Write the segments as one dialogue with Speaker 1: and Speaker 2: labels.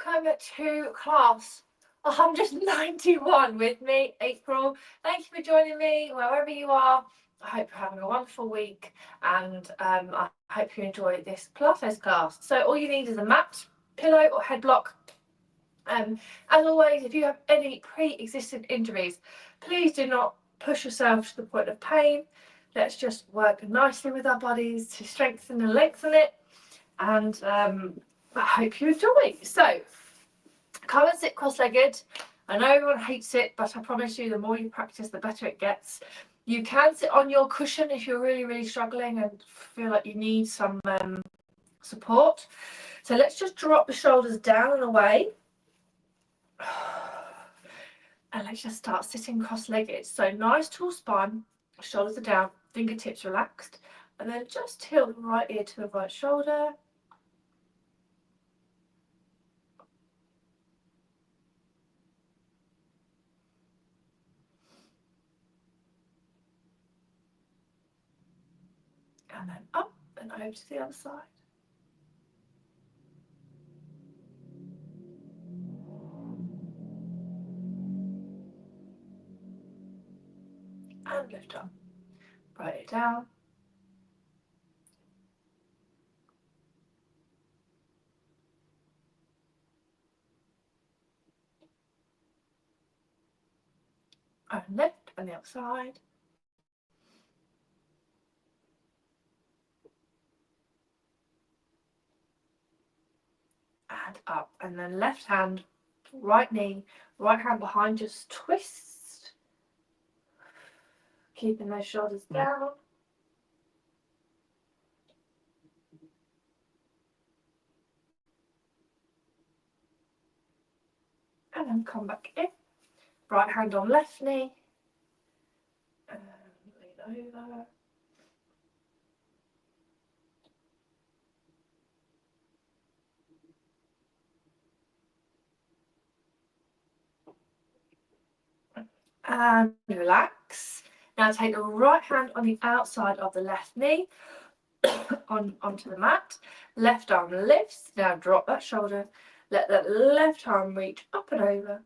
Speaker 1: welcome to class 191 with me, April. Thank you for joining me wherever you are. I hope you're having a wonderful week, and I hope you enjoy this Pilates class. So all you need is a mat, pillow or head block. As always, if you have any pre-existing injuries, please do not push yourself to the point of pain. Let's just work nicely with our bodies to strengthen and lengthen it, and I hope you enjoy. So come and sit cross-legged. I know everyone hates it, but I promise you the more you practice, the better it gets. You can sit on your cushion if you're really struggling and feel like you need some support. So let's just drop the shoulders down and away. And let's just start sitting cross-legged. So nice tall spine, shoulders are down, fingertips relaxed, and then just tilt the right ear to the right shoulder. And then up and over to the other side. And lift up. Write it down. And lift on the other side. And up. And then left hand, right knee, right hand behind, just twist. Keeping those shoulders down. And then come back in. Right hand on left knee. And lean over. And relax. Now take the right hand on the outside of the left knee onto the mat. Left arm lifts. Now drop that shoulder. Let that left arm reach up and over.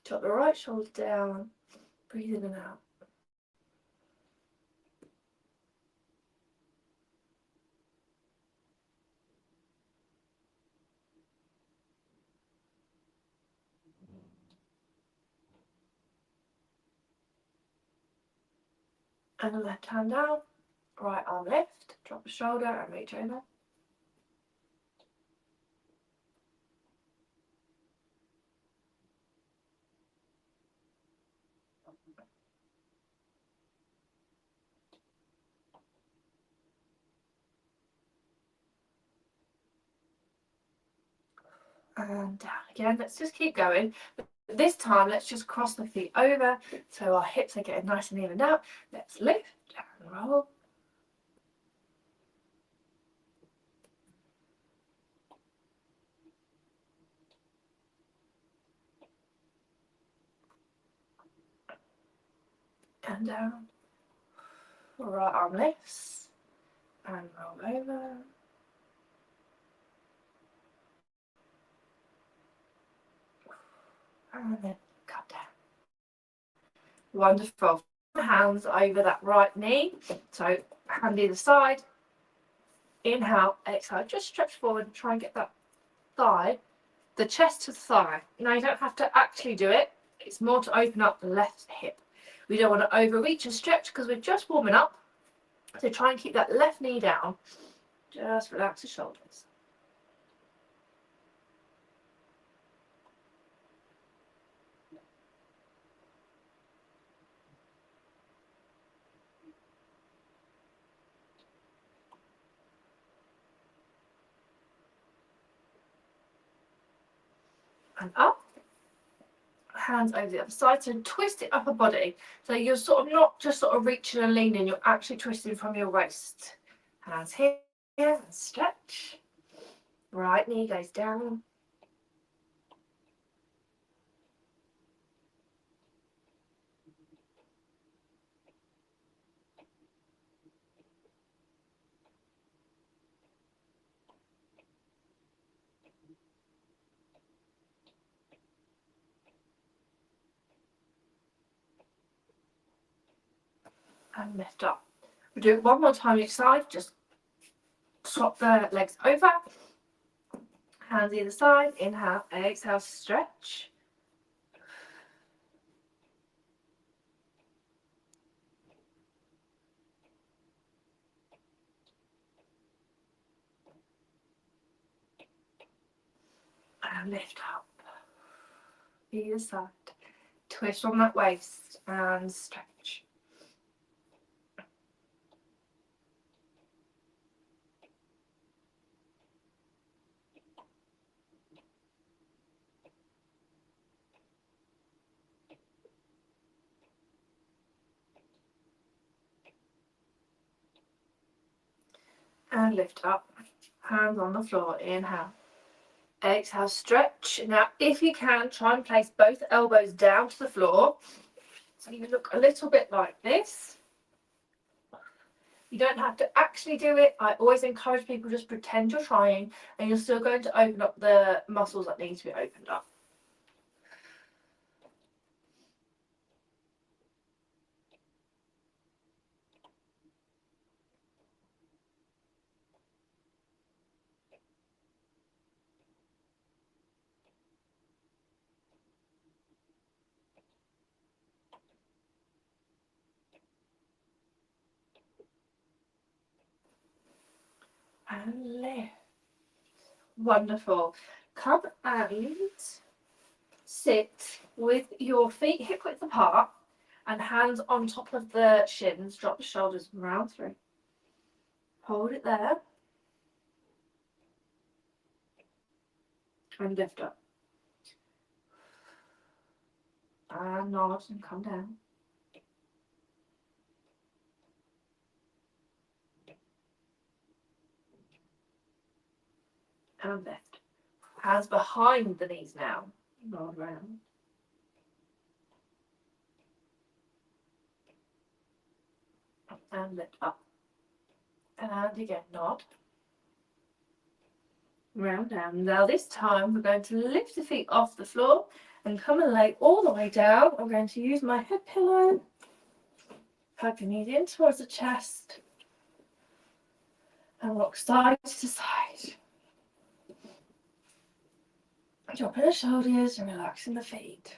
Speaker 1: Drop the right shoulder down. Breathe in and out. And the left hand down. Right arm lift. Drop the shoulder and reach over. And down again. Let's just keep going. This time, let's just cross the feet over so our hips are getting nice and evened out. Let's lift and roll. And down. Right arm lifts and roll over. And then cut down. Wonderful. Hands over that right knee. So hand either side. Inhale, exhale. Just stretch forward and try and get that thigh, the chest to the thigh. Now you don't have to actually do it. It's more to open up the left hip. We don't want to overreach and stretch because we're just warming up. So try and keep that left knee down. Just relax the shoulders. And up. Hands over the other side. So twist it upper body. So you're sort of not just sort of reaching and leaning, you're actually twisting from your waist. Hands here and stretch. Right knee goes down. and lift up. We'll do it one more time each side. Just swap the legs over. Hands either side. Inhale, exhale, stretch. And lift up. Either side. Twist on that waist and stretch. And lift up. Hands on the floor. Inhale. Exhale, stretch. Now, if you can, try and place both elbows down to the floor. So you look a little bit like this. You don't have to actually do it. I always encourage people just pretend you're trying, and you're still going to open up the muscles that need to be opened up. And lift. Wonderful. Come and sit with your feet hip width apart and hands on top of the shins. Drop the shoulders round through. Hold it there. And lift up. And nod and come down. And lift. Hands behind the knees now. Nod round. And lift up. And again, nod. Round down. Now this time we're going to lift the feet off the floor and come and lay all the way down. I'm going to use my head pillow. Hug the knees in towards the chest. And rock side to side. Dropping the shoulders and relaxing the feet.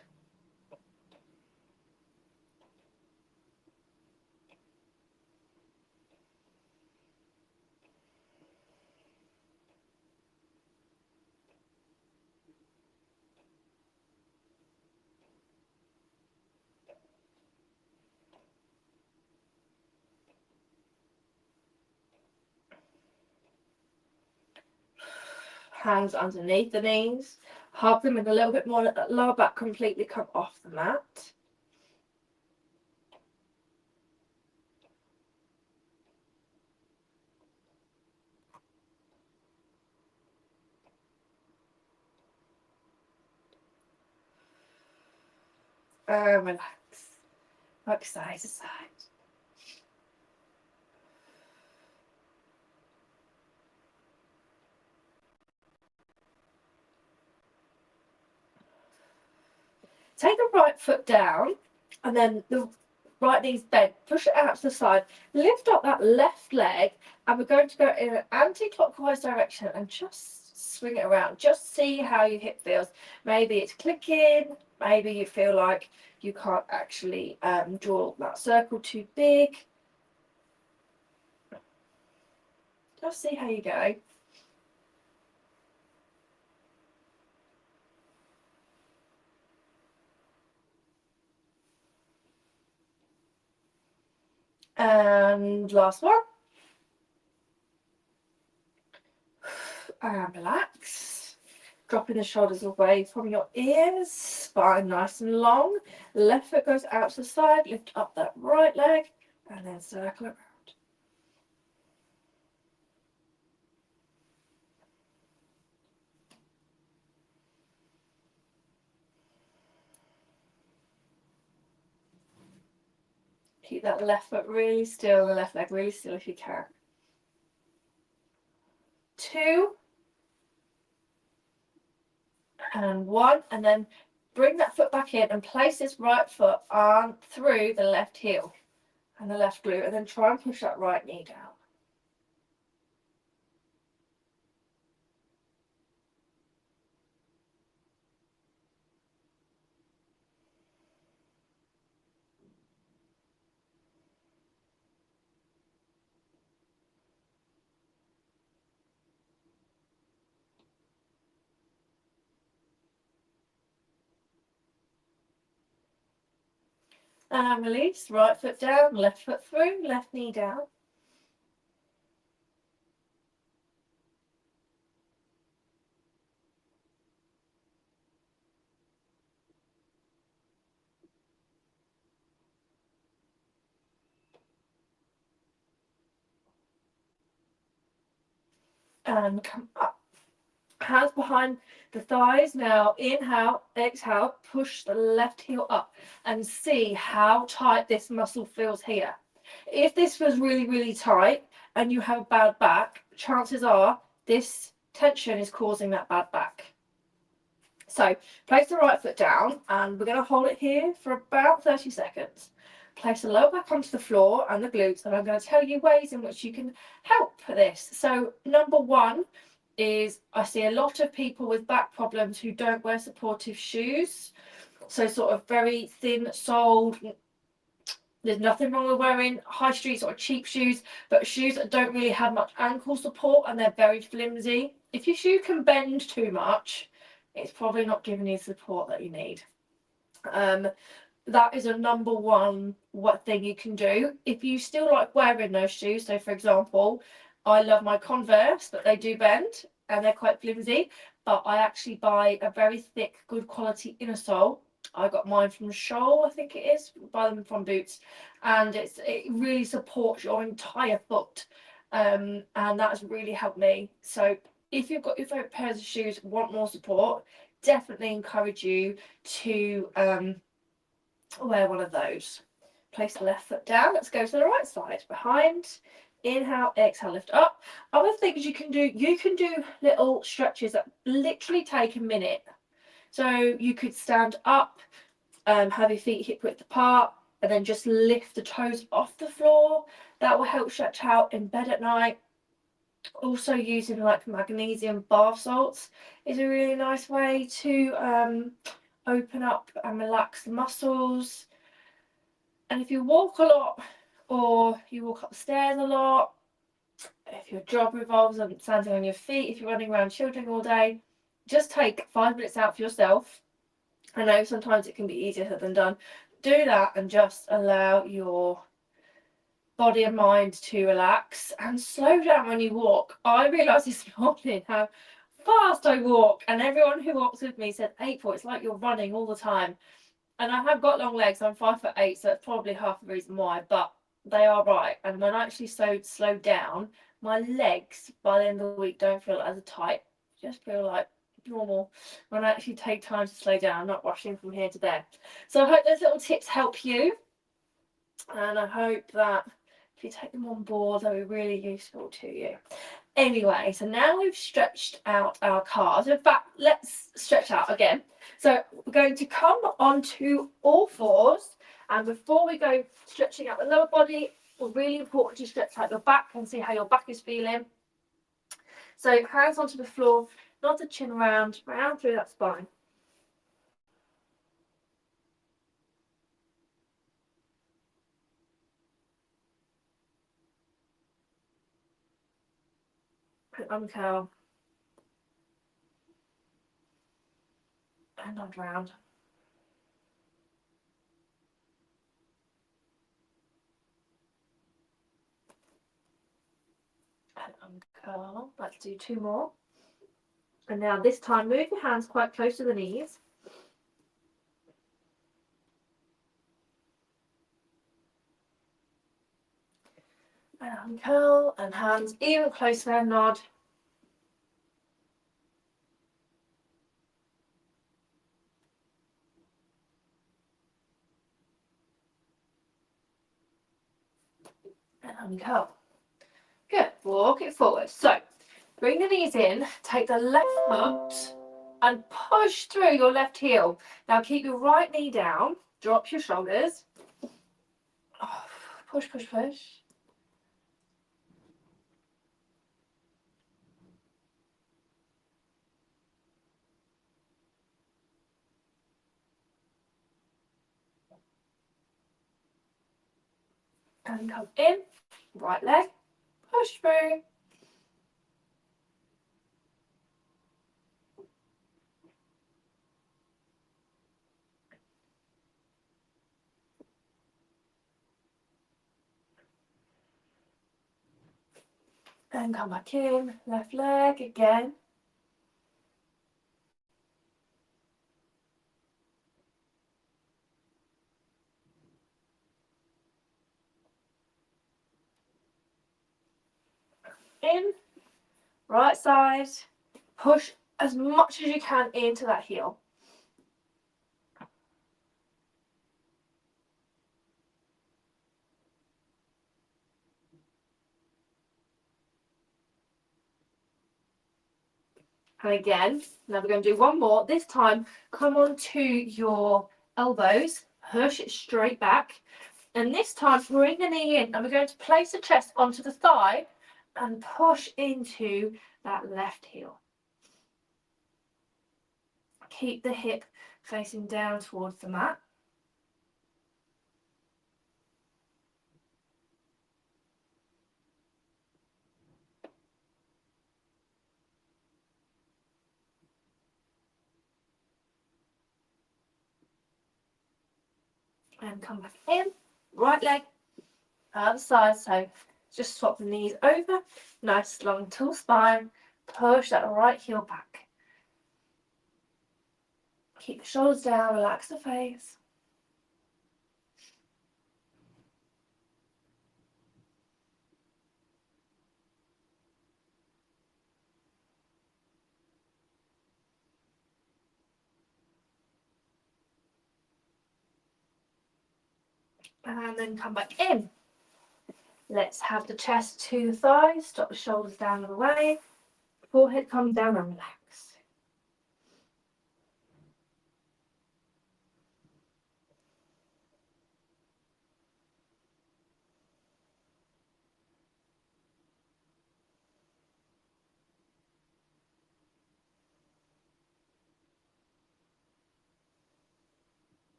Speaker 1: Hands underneath the knees. Hug them in a little bit more. Let that lower back completely come off the mat. Relax. Rock side to side. Take the right foot down and then the right knee's bent. Push it out to the side. Lift up that left leg and we're going to go in an anti-clockwise direction and just swing it around. Just see how your hip feels. Maybe it's clicking. Maybe you feel like you can't actually draw that circle too big. Just see how you go. And last one. And relax. Dropping the shoulders away from your ears. Spine nice and long. Left foot goes out to the side. Lift up that right leg. And then circle around. Keep that left foot really still, the left leg really still if you can. 2 and 1, and then bring that foot back in and place this right foot on through the left heel. and the left glute, and then try and push that right knee down. And release, right foot down, left foot through, left knee down. And come up. Hands behind the thighs. Now inhale, exhale, push the left heel up and see how tight this muscle feels here. If this feels really, really tight and you have a bad back, chances are this tension is causing that bad back. So place the right foot down and we're going to hold it here for about 30 seconds. Place the lower back onto the floor and the glutes, and I'm going to tell you ways in which you can help this. So number one is I see a lot of people with back problems who don't wear supportive shoes. So sort of very thin soled. There's nothing wrong with wearing high street sort of cheap shoes, but shoes that don't really have much ankle support and they're very flimsy. If your shoe can bend too much, it's probably not giving you the support that you need. That is a number one thing you can do. If you still like wearing those shoes, so for example, I love my Converse, but they do bend and they're quite flimsy, but I actually buy a very thick, good quality inner sole. I got mine from Scholl, I think it is, buy them from Boots, and it really supports your entire foot, and that's really helped me. So if you've got your favourite pairs of shoes, want more support, definitely encourage you to wear one of those. Place the left foot down. Let's go to the right side. Behind. Inhale, exhale, lift up. Other things you can do little stretches that literally take a minute. So you could stand up, have your feet hip width apart, and then just lift the toes off the floor. That will help stretch out in bed at night. Also using like magnesium bath salts is a really nice way to open up and relax the muscles. And if you walk a lot or you walk up the stairs a lot, if your job revolves on standing on your feet, if you're running around children all day, just take 5 minutes out for yourself. I know sometimes it can be easier said than done. Do that and just allow your body and mind to relax and slow down when you walk. I realised this morning how fast I walk, and everyone who walks with me said, April, it's like you're running all the time. And I have got long legs. I'm 5'8", so that's probably half the reason why, but they are right. And when I actually slow down, my legs by the end of the week don't feel as tight, just feel like normal when I actually take time to slow down, not rushing from here to there. So I hope those little tips help you, and I hope that if you take them on board, they'll be really useful to you. Anyway, so now we've stretched out our calves. In fact, let's stretch out again. So we're going to come onto all fours, and before we go stretching out the lower body, it's really important to stretch out your back and see how your back is feeling. So hands onto the floor, nod the chin round through that spine. And uncurl. And nod round. And uncurl. Let's do 2 more. And now this time, move your hands quite close to the knees. And uncurl, and hands even closer, and nod. And uncurl. Good, walk it forward. So, bring the knees in, take the left foot and push through your left heel. Now keep your right knee down, drop your shoulders. Push, push, push. And come in, right leg, push through. And come back in, left leg again. In, right side, push as much as you can into that heel. And again, now we're going to do one more. This time, come on to your elbows, push it straight back. And this time, bring the knee in, and we're going to place the chest onto the thigh and push into that left heel. Keep the hip facing down towards the mat. And come back in, right leg, other side, so just swap the knees over, nice long tall spine, push that right heel back. Keep the shoulders down, relax the face. And then come back in. Let's have the chest to the thighs, drop the shoulders down and away, forehead comes down and relax.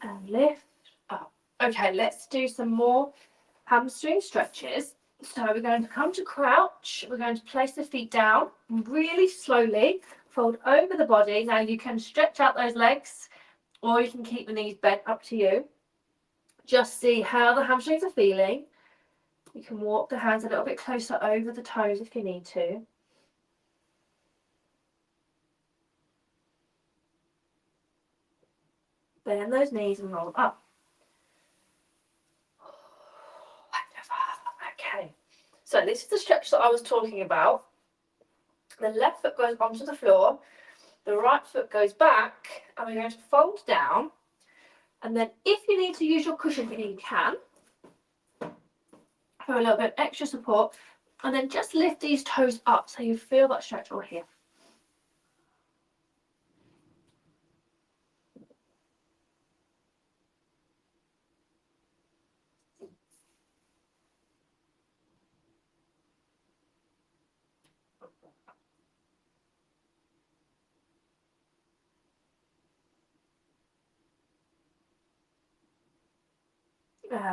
Speaker 1: And lift up. Okay, let's do some more hamstring stretches. So we're going to come to crouch. We're going to place the feet down really slowly, fold over the body. Now you can stretch out those legs or you can keep the knees bent, up to you. Just see how the hamstrings are feeling. You can walk the hands a little bit closer over the toes if you need to. Bend those knees and roll up. Okay, so this is the stretch that I was talking about. The left foot goes onto the floor, the right foot goes back, and we're going to fold down. And then if you need to use your cushion, you can, for a little bit of extra support. And then just lift these toes up so you feel that stretch all here.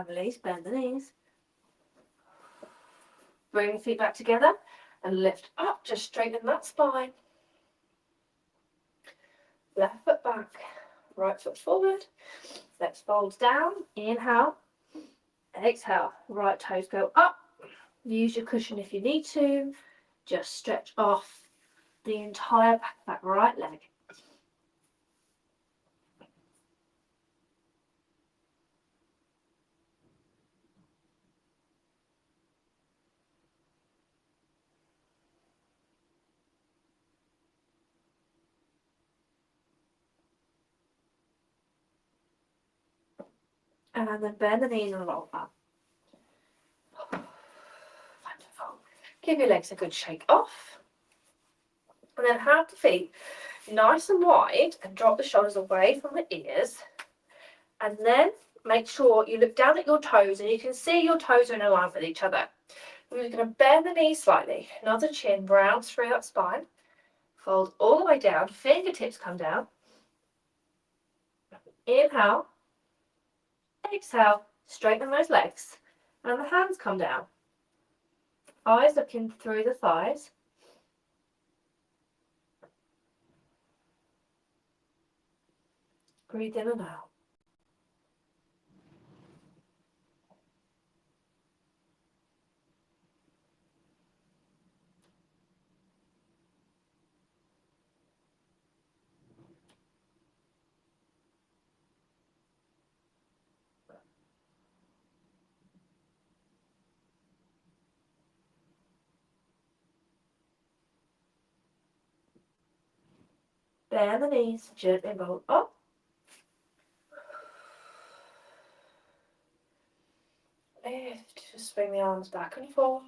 Speaker 1: Release, bend the knees. Bring the feet back together and lift up, just straighten that spine. Left foot back, right foot forward. Let's fold down, inhale, exhale. Right toes go up. Use your cushion if you need to. Just stretch off the entire back of that right leg. And then bend the knees and roll up. Wonderful. Give your legs a good shake off. And then have the feet nice and wide and drop the shoulders away from the ears. And then make sure you look down at your toes and you can see your toes are in alignment with each other. We're going to bend the knees slightly. Another chin rounds through that spine. Fold all the way down. Fingertips come down. Inhale. Exhale. Straighten those legs. And the hands come down. Eyes looking through the thighs. Breathe in and out. Bend the knees, gently roll up. Lift, just swing the arms back and forth.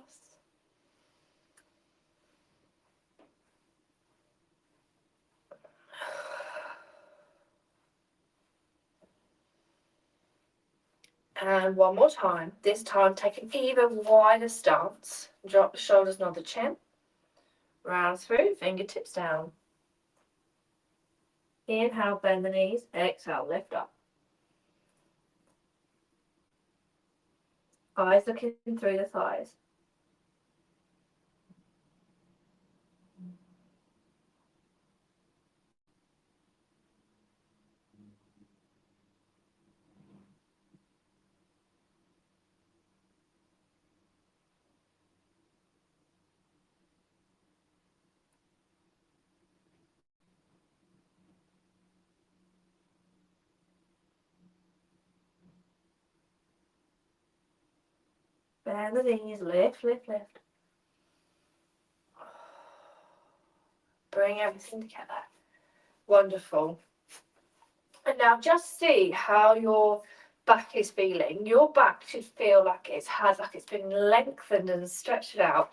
Speaker 1: And one more time. This time take an even wider stance. Drop the shoulders, nod the chin. Round through, fingertips down. Inhale, bend the knees. Exhale, lift up. Eyes looking through the thighs. Bend the knees, lift, lift, lift. Bring everything together. Wonderful. And now just see how your back is feeling. Your back should feel like it's been lengthened and stretched out.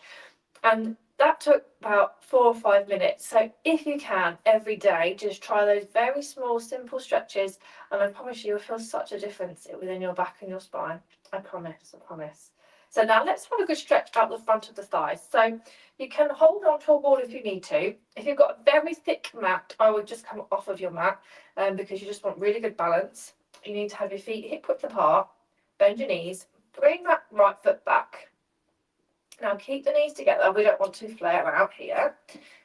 Speaker 1: And that took about 4 or 5 minutes. So if you can, every day, just try those very small, simple stretches. And I promise you'll feel such a difference within your back and your spine. I promise, I promise. So now let's have a good stretch out the front of the thighs. So you can hold on to a wall if you need to. If you've got a very thick mat, I would just come off of your mat because you just want really good balance. You need to have your feet hip width apart, bend your knees, bring that right foot back. Now keep the knees together, we don't want to flare out here.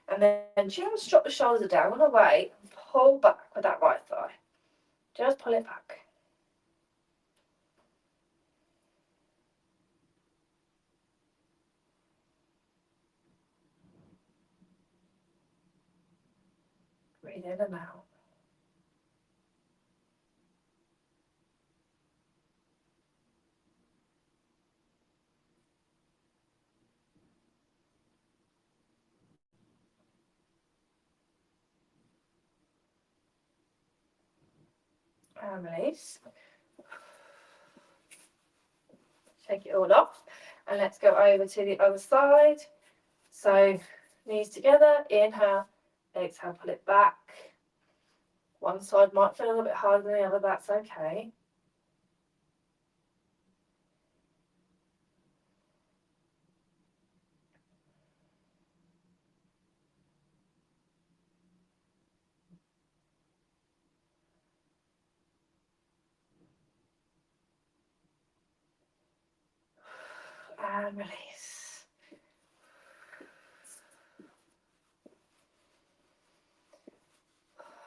Speaker 1: And then just drop the shoulders down and away and pull back with that right thigh. Just pull it back. Breathe in and out. And release. Take it all off. And let's go over to the other side. So knees together, inhale, exhale, pull it back. One side might feel a little bit harder than the other, that's okay. And release.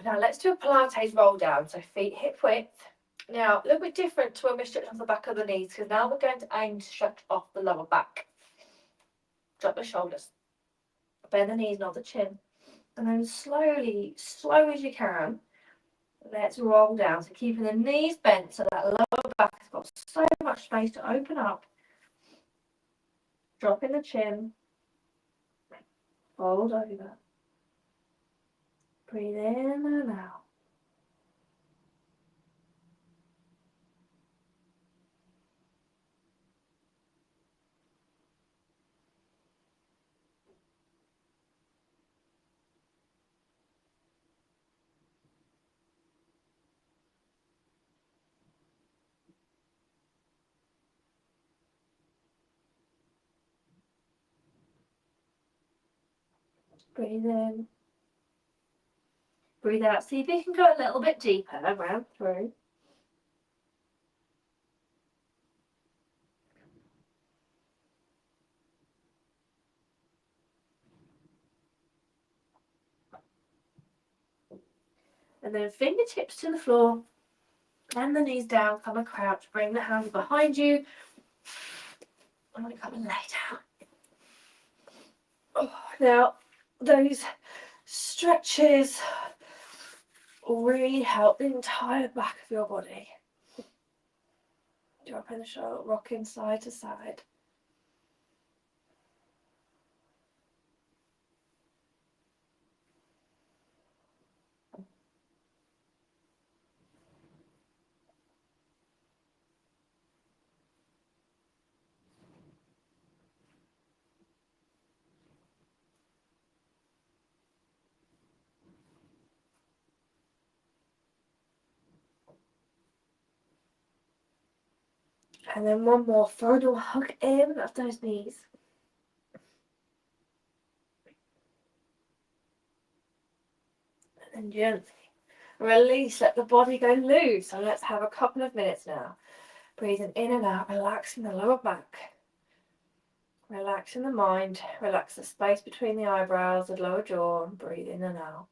Speaker 1: Now let's do a Pilates roll down, so feet hip width. Now a little bit different to when we stretch off the back of the knees, because now we're going to aim to stretch off the lower back. Drop the shoulders, bend the knees, nod the chin, and then slowly, slow as you can, let's roll down. So keeping the knees bent so that lower back has got so much space to open up. Dropping the chin, fold over. Breathe in and out. Breathe in. Breathe out. See if you can go a little bit deeper around through. And then fingertips to the floor. And the knees down, come and crouch. Bring the hands behind you. I'm going to come and lay down. Oh, now, those stretches will really help the entire back of your body. Drop in the shoulder, rocking side to side. And then one more final hug in of those knees. And gently release, let the body go loose. So let's have a couple of minutes now. Breathing in and out, relaxing the lower back. Relaxing the mind, relax the space between the eyebrows, the lower jaw, and breathe in and out.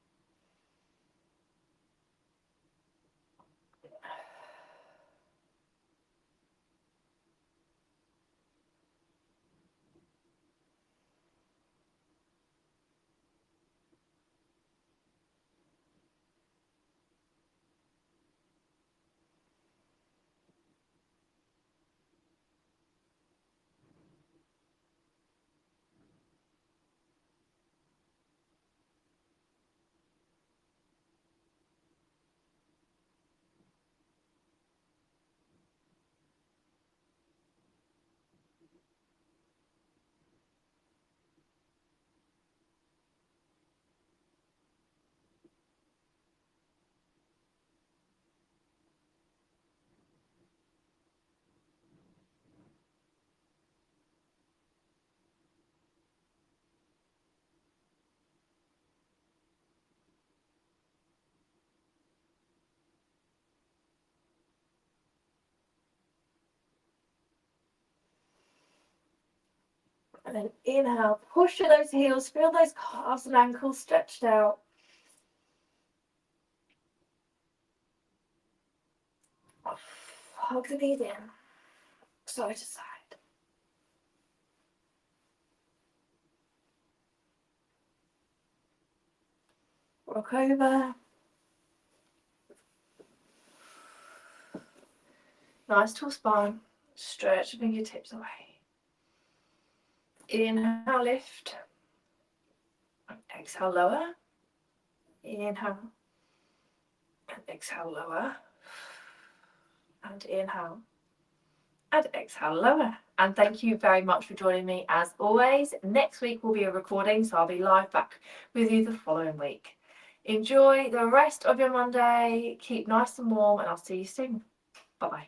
Speaker 1: And then inhale, push to those heels, feel those calves and ankles stretched out. Hug the knees in, side to side. Rock over. Nice tall spine. Stretch the fingertips away. Inhale, lift. Exhale, lower. Inhale. And exhale, lower. And inhale. And exhale, lower. And thank you very much for joining me as always. Next week will be a recording, so I'll be live back with you the following week. Enjoy the rest of your Monday. Keep nice and warm, and I'll see you soon. Bye-bye.